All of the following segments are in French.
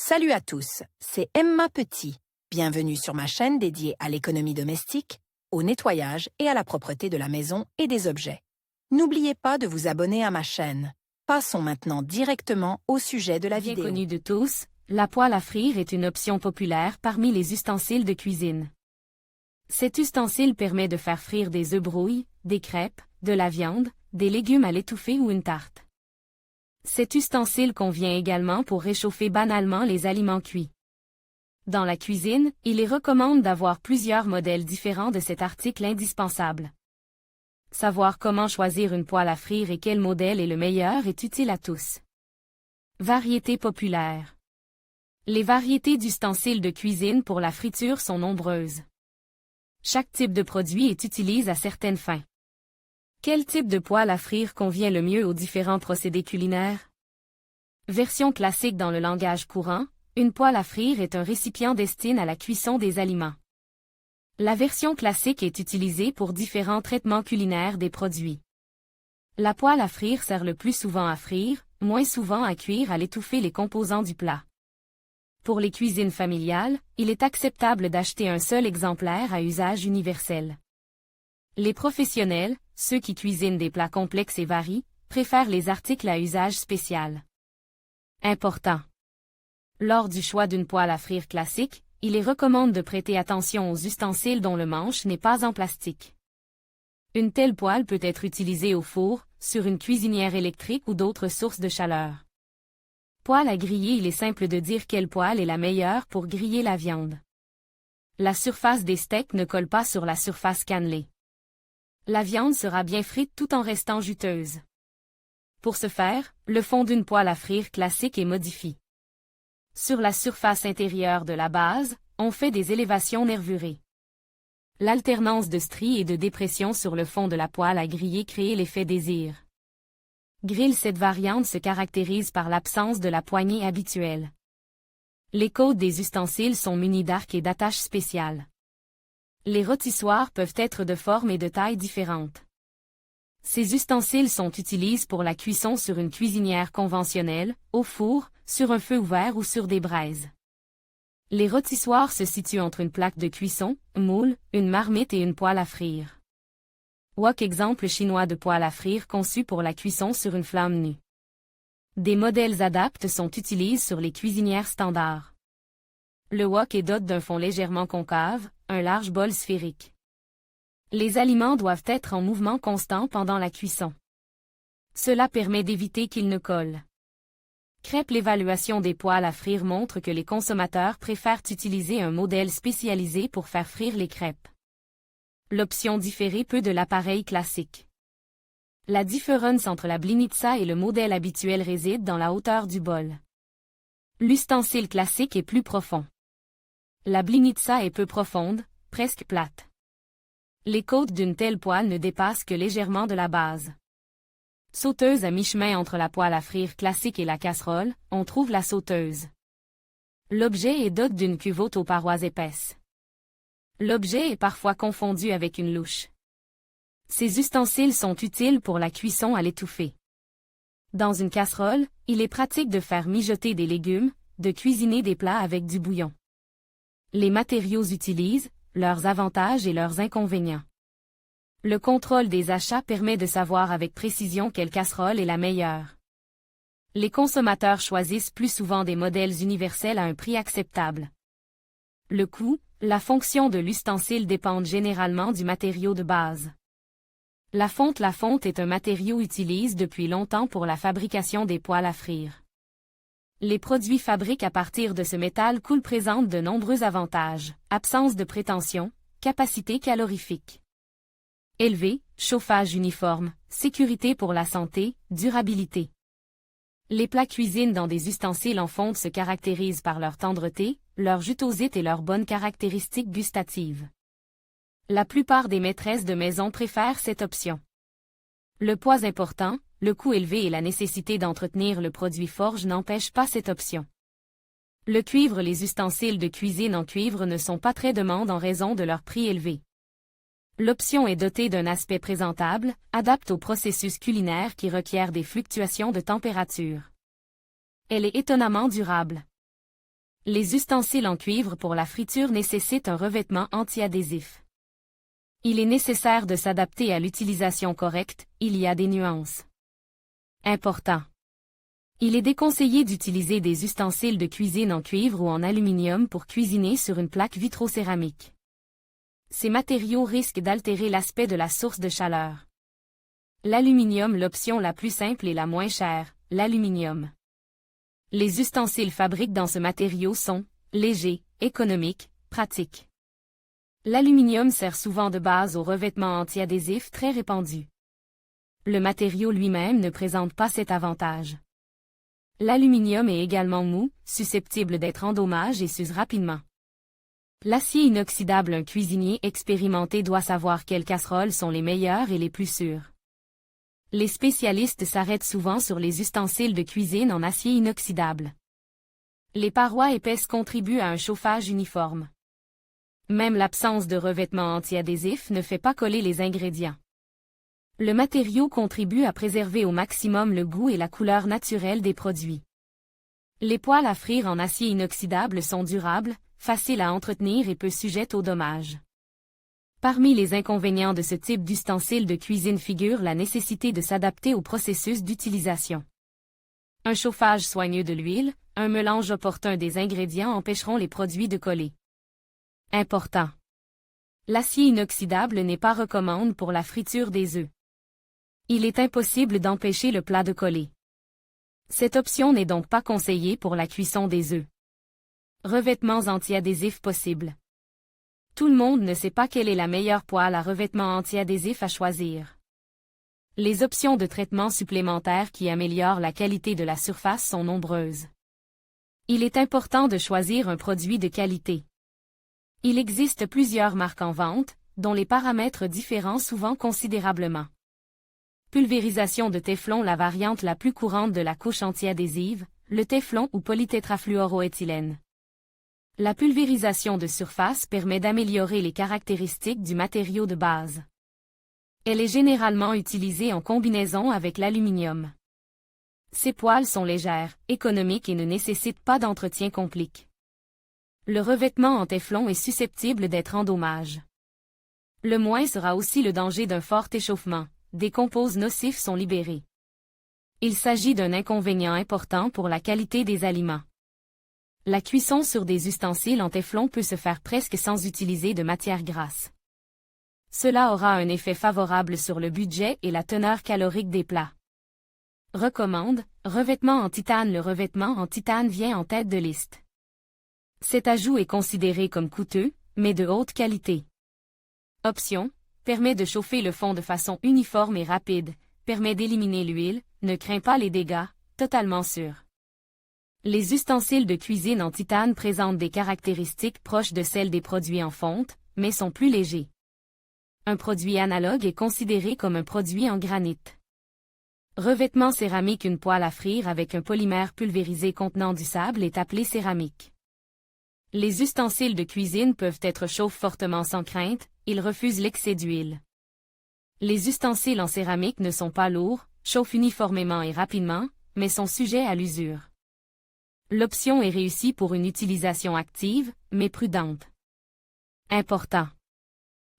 Salut à tous, c'est Emma Petit. Bienvenue sur ma chaîne dédiée à l'économie domestique, au nettoyage et à la propreté de la maison et des objets. N'oubliez pas de vous abonner à ma chaîne. Passons maintenant directement au sujet de la Bien vidéo. connu de tous, la poêle à frire est une option populaire parmi les ustensiles de cuisine. Cet ustensile permet de faire frire des œufs brouilles, des crêpes, de la viande, des légumes à l'étouffée ou une tarte. Cet ustensile convient également pour réchauffer banalement les aliments cuits. Dans la cuisine, il est recommandé d'avoir plusieurs modèles différents de cet article indispensable. Savoir comment choisir une poêle à frire et quel modèle est le meilleur est utile à tous. Variétés populaires. Les variétés d'ustensiles de cuisine pour la friture sont nombreuses. Chaque type de produit est utilisé à certaines fins. Quel type de poêle à frire convient le mieux aux différents procédés culinaires? Version classique dans le langage courant, une poêle à frire est un récipient destiné à la cuisson des aliments. La version classique est utilisée pour différents traitements culinaires des produits. La poêle à frire sert le plus souvent à frire, moins souvent à cuire à l'étouffer les composants du plat. Pour les cuisines familiales, il est acceptable d'acheter un seul exemplaire à usage universel. Les professionnels, ceux qui cuisinent des plats complexes et variés, préfèrent les articles à usage spécial. Important. Lors du choix d'une poêle à frire classique, il est recommandé de prêter attention aux ustensiles dont le manche n'est pas en plastique. Une telle poêle peut être utilisée au four, sur une cuisinière électrique ou d'autres sources de chaleur. Poêle à griller. Il est simple de dire quelle poêle est la meilleure pour griller la viande. La surface des steaks ne colle pas sur la surface cannelée. La viande sera bien frite tout en restant juteuse. Pour ce faire, le fond d'une poêle à frire classique est modifié. Sur la surface intérieure de la base, on fait des élévations nervurées. L'alternance de stries et de dépressions sur le fond de la poêle à griller crée l'effet désir. Grill. Cette variante se caractérise par l'absence de la poignée habituelle. Les côtes des ustensiles sont munies d'arcs et d'attaches spéciales. Les rôtissoirs peuvent être de forme et de taille différentes. Ces ustensiles sont utilisés pour la cuisson sur une cuisinière conventionnelle, au four, sur un feu ouvert ou sur des braises. Les rôtissoirs se situent entre une plaque de cuisson, moule, une marmite et une poêle à frire. Wok. Exemple chinois de poêle à frire conçu pour la cuisson sur une flamme nue. Des modèles adaptés sont utilisés sur les cuisinières standards. Le wok est doté d'un fond légèrement concave, un large bol sphérique. Les aliments doivent être en mouvement constant pendant la cuisson. Cela permet d'éviter qu'ils ne collent. Crêpes. L'évaluation des poêles à frire montre que les consommateurs préfèrent utiliser un modèle spécialisé pour faire frire les crêpes. L'option différait peu de l'appareil classique. La différence entre la bliniца et le modèle habituel réside dans la hauteur du bol. L'ustensile classique est plus profond. La bliniца est peu profonde, presque plate. Les côtes d'une telle poêle ne dépassent que légèrement de la base. Sauteuse. À mi-chemin entre la poêle à frire classique et la casserole, on trouve la sauteuse. L'objet est doté d'une cuve haute aux parois épaisses. L'objet est parfois confondu avec une louche. Ces ustensiles sont utiles pour la cuisson à l'étouffée. Dans une casserole, il est pratique de faire mijoter des légumes, de cuisiner des plats avec du bouillon. Les matériaux utilisés, leurs avantages et leurs inconvénients. Le contrôle des achats permet de savoir avec précision quelle casserole est la meilleure. Les consommateurs choisissent plus souvent des modèles universels à un prix acceptable. Le coût, la fonction de l'ustensile dépendent généralement du matériau de base. La fonte. La fonte est un matériau utilisé depuis longtemps pour la fabrication des poêles à frire. Les produits fabriqués à partir de ce métal coulent présentent de nombreux avantages: absence de prétention, capacité calorifique élevée, chauffage uniforme, sécurité pour la santé, durabilité. Les plats cuisine dans des ustensiles en fonte se caractérisent par leur tendreté, leur jutosité et leurs bonnes caractéristiques gustatives. La plupart des maîtresses de maison préfèrent cette option. Le poids important, le coût élevé et la nécessité d'entretenir le produit forge n'empêchent pas cette option. Le cuivre. Les ustensiles de cuisine en cuivre ne sont pas très demandés en raison de leur prix élevé. L'option est dotée d'un aspect présentable, adapte au processus culinaire qui requiert des fluctuations de température. Elle est étonnamment durable. Les ustensiles en cuivre pour la friture nécessitent un revêtement anti-adhésif. Il est nécessaire de s'adapter à l'utilisation correcte, il y a des nuances. Important. Il est déconseillé d'utiliser des ustensiles de cuisine en cuivre ou en aluminium pour cuisiner sur une plaque vitrocéramique. Ces matériaux risquent d'altérer l'aspect de la source de chaleur. L'aluminium, l'option la plus simple et la moins chère, l'aluminium. Les ustensiles fabriqués dans ce matériau sont légers, économiques, pratiques. L'aluminium sert souvent de base au revêtement anti-adhésif très répandu. Le matériau lui-même ne présente pas cet avantage. L'aluminium est également mou, susceptible d'être endommagé et s'use rapidement. L'acier inoxydable. Un cuisinier expérimenté doit savoir quelles casseroles sont les meilleures et les plus sûres. Les spécialistes s'arrêtent souvent sur les ustensiles de cuisine en acier inoxydable. Les parois épaisses contribuent à un chauffage uniforme. Même l'absence de revêtement anti-adhésif ne fait pas coller les ingrédients. Le matériau contribue à préserver au maximum le goût et la couleur naturelle des produits. Les poêles à frire en acier inoxydable sont durables, faciles à entretenir et peu sujettes aux dommages. Parmi les inconvénients de ce type d'ustensile de cuisine figure la nécessité de s'adapter au processus d'utilisation. Un chauffage soigneux de l'huile, un mélange opportun des ingrédients empêcheront les produits de coller. Important. L'acier inoxydable n'est pas recommandé pour la friture des œufs. Il est impossible d'empêcher le plat de coller. Cette option n'est donc pas conseillée pour la cuisson des œufs. Revêtements anti-adhésifs possibles. Tout le monde ne sait pas quelle est la meilleure poêle à revêtement anti-adhésif à choisir. Les options de traitement supplémentaires qui améliorent la qualité de la surface sont nombreuses. Il est important de choisir un produit de qualité. Il existe plusieurs marques en vente, dont les paramètres diffèrent souvent considérablement. Pulvérisation de téflon. La variante la plus courante de la couche anti-adhésive, le téflon ou polytétrafluoroéthylène. La pulvérisation de surface permet d'améliorer les caractéristiques du matériau de base. Elle est généralement utilisée en combinaison avec l'aluminium. Ces poêles sont légères, économiques et ne nécessitent pas d'entretien compliqué. Le revêtement en téflon est susceptible d'être endommagé. Le moins sera aussi le danger d'un fort échauffement, des composés nocifs sont libérés. Il s'agit d'un inconvénient important pour la qualité des aliments. La cuisson sur des ustensiles en téflon peut se faire presque sans utiliser de matière grasse. Cela aura un effet favorable sur le budget et la teneur calorique des plats. Recommande, revêtement en titane. Le revêtement en titane vient en tête de liste. Cet ajout est considéré comme coûteux, mais de haute qualité. Option, permet de chauffer le fond de façon uniforme et rapide, permet d'éliminer l'huile, ne craint pas les dégâts, totalement sûr. Les ustensiles de cuisine en titane présentent des caractéristiques proches de celles des produits en fonte, mais sont plus légers. Un produit analogue est considéré comme un produit en granit. Revêtement céramique. Une poêle à frire avec un polymère pulvérisé contenant du sable est appelée céramique. Les ustensiles de cuisine peuvent être chauffés fortement sans crainte, ils refusent l'excès d'huile. Les ustensiles en céramique ne sont pas lourds, chauffent uniformément et rapidement, mais sont sujets à l'usure. L'option est réussie pour une utilisation active, mais prudente. Important.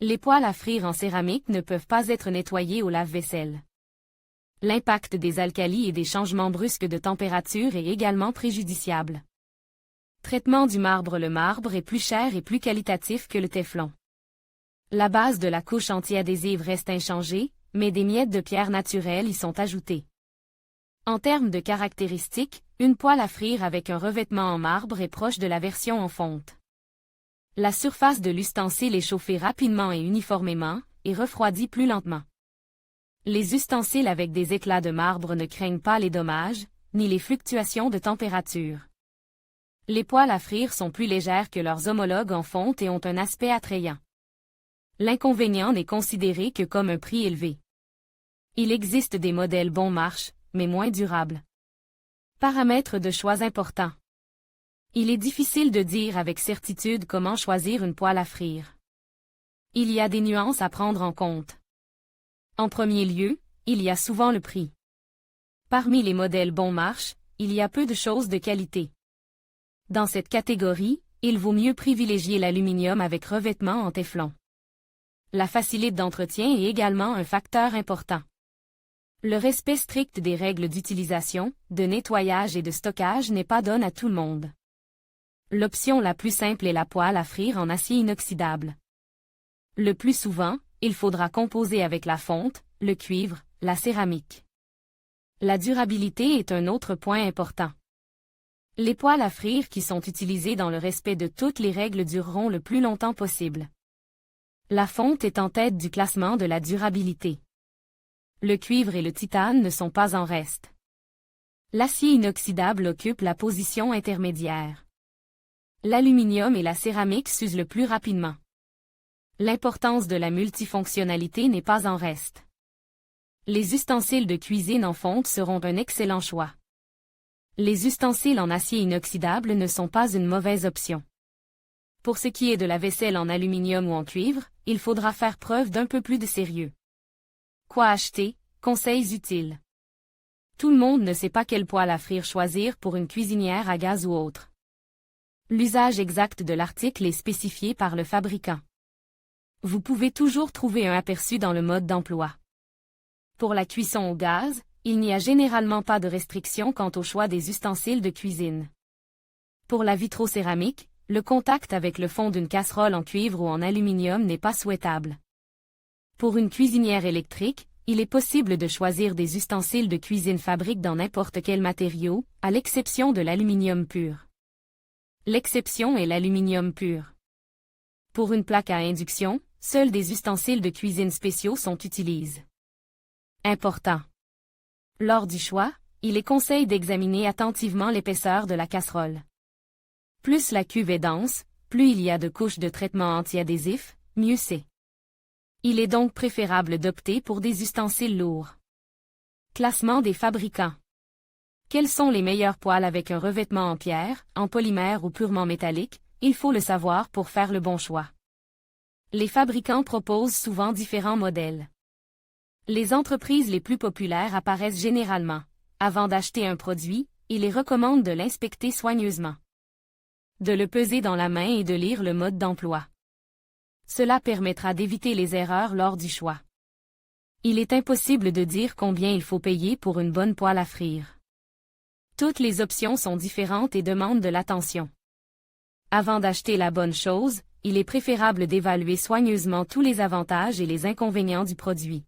Les poêles à frire en céramique ne peuvent pas être nettoyés au lave-vaisselle. L'impact des alcalis et des changements brusques de température est également préjudiciable. Traitement du marbre. Le marbre est plus cher et plus qualitatif que le téflon. La base de la couche anti-adhésive reste inchangée, mais des miettes de pierre naturelle y sont ajoutées. En termes de caractéristiques, une poêle à frire avec un revêtement en marbre est proche de la version en fonte. La surface de l'ustensile est chauffée rapidement et uniformément, et refroidie plus lentement. Les ustensiles avec des éclats de marbre ne craignent pas les dommages, ni les fluctuations de température. Les poêles à frire sont plus légères que leurs homologues en fonte et ont un aspect attrayant. L'inconvénient n'est considéré que comme un prix élevé. Il existe des modèles bon marche, mais moins durables. Paramètres de choix importants. Il est difficile de dire avec certitude comment choisir une poêle à frire. Il y a des nuances à prendre en compte. En premier lieu, il y a souvent le prix. Parmi les modèles bon marche, il y a peu de choses de qualité. Dans cette catégorie, il vaut mieux privilégier l'aluminium avec revêtement en téflon. La facilité d'entretien est également un facteur important. Le respect strict des règles d'utilisation, de nettoyage et de stockage n'est pas donné à tout le monde. L'option la plus simple est la poêle à frire en acier inoxydable. Le plus souvent, il faudra composer avec la fonte, le cuivre, la céramique. La durabilité est un autre point important. Les poêles à frire qui sont utilisées dans le respect de toutes les règles dureront le plus longtemps possible. La fonte est en tête du classement de la durabilité. Le cuivre et le titane ne sont pas en reste. L'acier inoxydable occupe la position intermédiaire. L'aluminium et la céramique s'usent le plus rapidement. L'importance de la multifonctionnalité n'est pas en reste. Les ustensiles de cuisine en fonte seront un excellent choix. Les ustensiles en acier inoxydable ne sont pas une mauvaise option. Pour ce qui est de la vaisselle en aluminium ou en cuivre, il faudra faire preuve d'un peu plus de sérieux. Quoi acheter? Conseils utiles. Tout le monde ne sait pas quelle poêle à frire choisir pour une cuisinière à gaz ou autre. L'usage exact de l'article est spécifié par le fabricant. Vous pouvez toujours trouver un aperçu dans le mode d'emploi. Pour la cuisson au gaz, il n'y a généralement pas de restriction quant au choix des ustensiles de cuisine. Pour la vitrocéramique, le contact avec le fond d'une casserole en cuivre ou en aluminium n'est pas souhaitable. Pour une cuisinière électrique, il est possible de choisir des ustensiles de cuisine fabriqués dans n'importe quel matériau, à l'exception de l'aluminium pur. L'exception est l'aluminium pur. Pour une plaque à induction, seuls des ustensiles de cuisine spéciaux sont utilisés. Important. Lors du choix, il est conseillé d'examiner attentivement l'épaisseur de la casserole. Plus la cuve est dense, plus il y a de couches de traitement anti-adhésif, mieux c'est. Il est donc préférable d'opter pour des ustensiles lourds. Classement des fabricants. Quelles sont les meilleures poêles avec un revêtement en pierre, en polymère ou purement métallique? Il faut le savoir pour faire le bon choix. Les fabricants proposent souvent différents modèles. Les entreprises les plus populaires apparaissent généralement. Avant d'acheter un produit, il est recommandé de l'inspecter soigneusement. De le peser dans la main et de lire le mode d'emploi. Cela permettra d'éviter les erreurs lors du choix. Il est impossible de dire combien il faut payer pour une bonne poêle à frire. Toutes les options sont différentes et demandent de l'attention. Avant d'acheter la bonne chose, il est préférable d'évaluer soigneusement tous les avantages et les inconvénients du produit.